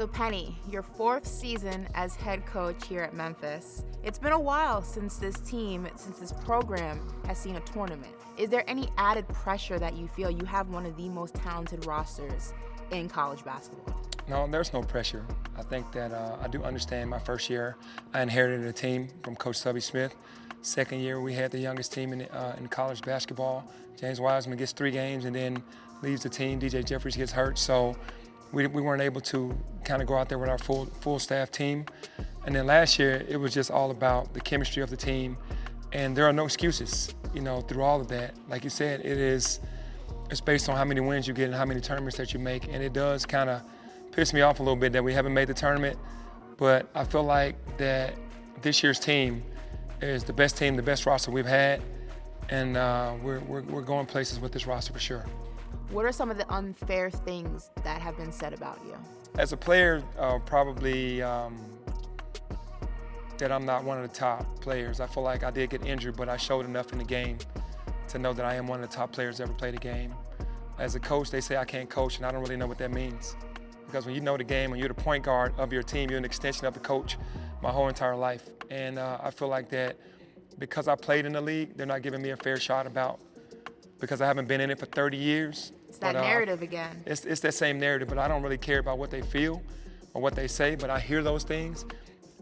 So Penny, your 4th season as head coach here at Memphis. It's been a while since this program has seen a tournament. Is there any added pressure that you feel? You have one of the most talented rosters in college basketball. No, there's no pressure. I think that I do understand my first year, I inherited a team from Coach Subby Smith. Second year, we had the youngest team in college basketball. James Wiseman gets 3 games and then leaves the team. DJ Jeffries gets hurt, so we weren't able to kind of go out there with our full staff team. And then last year, it was just all about the chemistry of the team. And there are no excuses, through all of that. Like you said, it's based on how many wins you get and how many tournaments that you make. And it does kind of piss me off a little bit that we haven't made the tournament. But I feel like that this year's team is the best team, the best roster we've had. And we're going places with this roster for sure. What are some of the unfair things that have been said about you? As a player, probably that I'm not one of the top players. I feel like I did get injured, but I showed enough in the game to know that I am one of the top players that ever played the game. As a coach, they say I can't coach, and I don't really know what that means. Because when you know the game, when you're the point guard of your team, you're an extension of the coach my whole entire life. And I feel like that because I played in the league, they're not giving me a fair shot because I haven't been in it for 30 years. It's that narrative again. It's that same narrative, but I don't really care about what they feel or what they say, but I hear those things.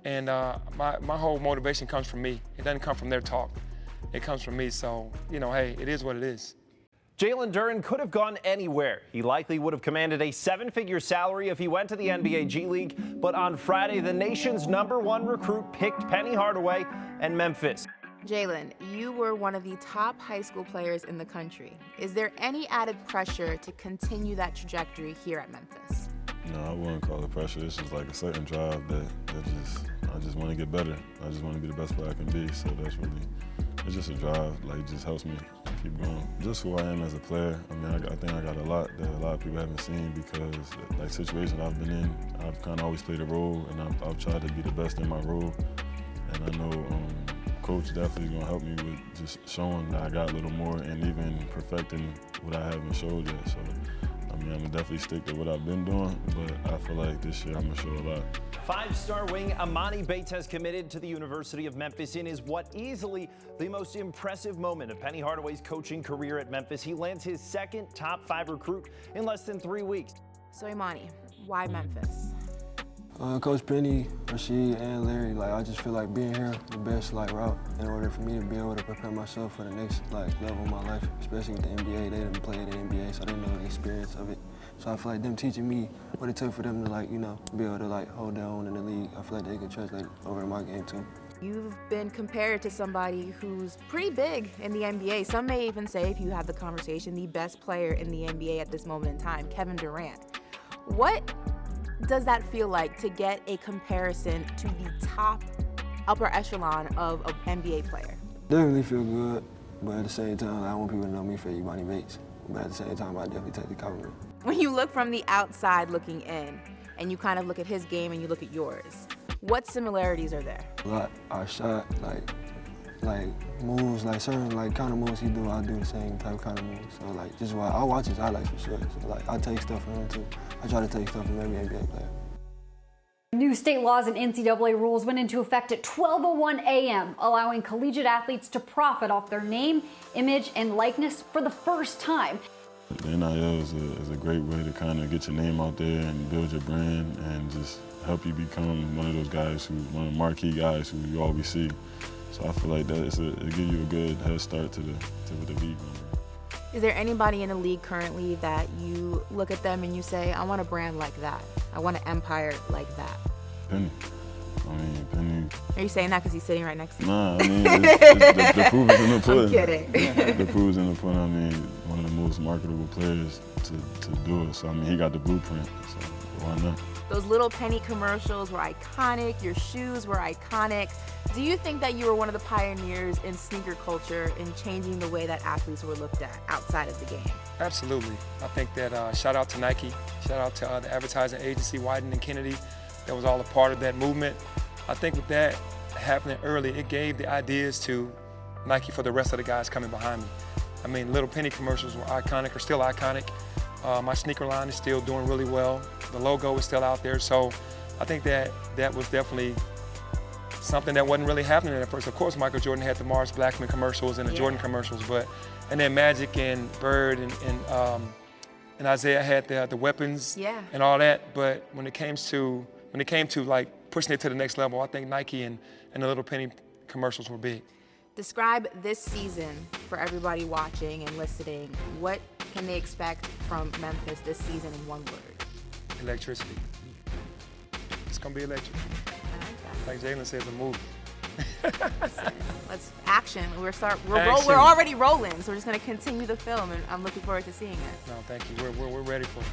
And my whole motivation comes from me. It doesn't come from their talk. It comes from me, so, hey, it is what it is. Jalen Duren could have gone anywhere. He likely would have commanded a 7-figure salary if he went to the NBA G League. But on Friday, the nation's #1 recruit picked Penny Hardaway and Memphis. Jalen, you were one of the top high school players in the country. Is there any added pressure to continue that trajectory here at Memphis? No, I wouldn't call it pressure. It's just like a certain drive that I just want to get better. I just want to be the best player I can be. So it's just a drive. Like, it just helps me keep going. Just who I am as a player. I mean, I think I got a lot that a lot of people haven't seen because, like, situations I've been in, I've kind of always played a role, and I've tried to be the best in my role. And I know Coach definitely going to help me with just showing that I got a little more and even perfecting what I haven't showed yet. So, I mean, I'm going to definitely stick to what I've been doing, but I feel like this year I'm going to show a lot. 5-star wing Emoni Bates has committed to the University of Memphis in what easily the most impressive moment of Penny Hardaway's coaching career at Memphis. He lands his second top 5 recruit in less than 3 weeks. So Emoni, why Memphis? Coach Penny, Rashid, and Larry, I just feel like being here the best route in order for me to be able to prepare myself for the next level of my life, especially with the NBA. They didn't play in the NBA, so they know the experience of it. So I feel like them teaching me what it took for them to be able to hold their own in the league. I feel like they could translate over to my game too. You've been compared to somebody who's pretty big in the NBA. Some may even say, if you have the conversation, the best player in the NBA at this moment in time, Kevin Durant. What does that feel like to get a comparison to the top upper echelon of an NBA player? Definitely feel good, but at the same time, I want people to know me for Emoni Bates. But at the same time, I definitely take the compliment. When you look from the outside looking in, and you kind of look at his game and you look at yours, what similarities are there? A lot. I shot, moves, certain kind of moves he do, I do the same type of kind of moves. So just why I watch his highlights for sure. So I take stuff from him too. I try to take stuff from every NBA player. New state laws and NCAA rules went into effect at 12:01 a.m., allowing collegiate athletes to profit off their name, image, and likeness for the first time. The NIL is a great way to kind of get your name out there and build your brand and just help you become one of those guys one of the marquee guys who you always see. So I feel like that it gives you a good head start to the league. Is there anybody in the league currently that you look at them and you say, I want a brand like that. I want an empire like that? Penny. Penny. Are you saying that because he's sitting right next to you? Nah, it's the proof is in the pudding. I'm kidding. The proof is in the pudding. One of the most marketable players to do it. So, he got the blueprint, so why not? Those little Penny commercials were iconic. Your shoes were iconic. Do you think that you were one of the pioneers in sneaker culture in changing the way that athletes were looked at outside of the game? Absolutely. I think that shout out to Nike, shout out to the advertising agency, Wyden and Kennedy, that was all a part of that movement. I think with that happening early, it gave the ideas to Nike for the rest of the guys coming behind me. Little Penny commercials were iconic, or still iconic. My sneaker line is still doing really well. The logo is still out there. So I think that was definitely something that wasn't really happening at first. Of course, Michael Jordan had the Mars Blackman commercials and the Jordan commercials, and then Magic and Bird and Isaiah had the weapons and all that. But when it came to like pushing it to the next level, I think Nike and the Little Penny commercials were big. Describe this season for everybody watching and listening. What can they expect from Memphis this season in one word? Electricity. It's gonna be electric. I like that. Like Jalen says, a movie. Let's action. We're Action. We're already rolling, so we're just gonna continue the film, and I'm looking forward to seeing it. No, thank you. We're ready for it.